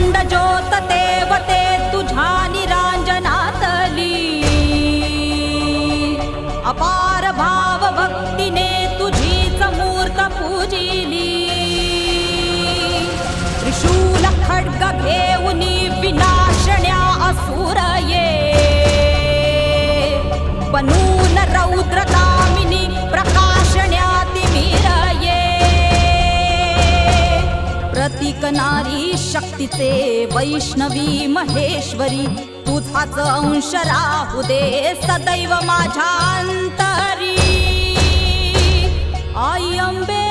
अखंड ज्योत देवते तुझ्या निरांजनातली, अपार भाव भक्तीने तुझीच मूर्त पूजिली। त्रिशूल खड्ग घेऊनी विनाशण्या असुर ये, बनून रौद्रकामिनी प्रकाशण्या तिमिर ये। प्रतीक नारी शक्तीचे वैष्णवी महेश्वरी, तुझाच अंश राहू दे सदैव माझ्या अंतरी। आई अंबे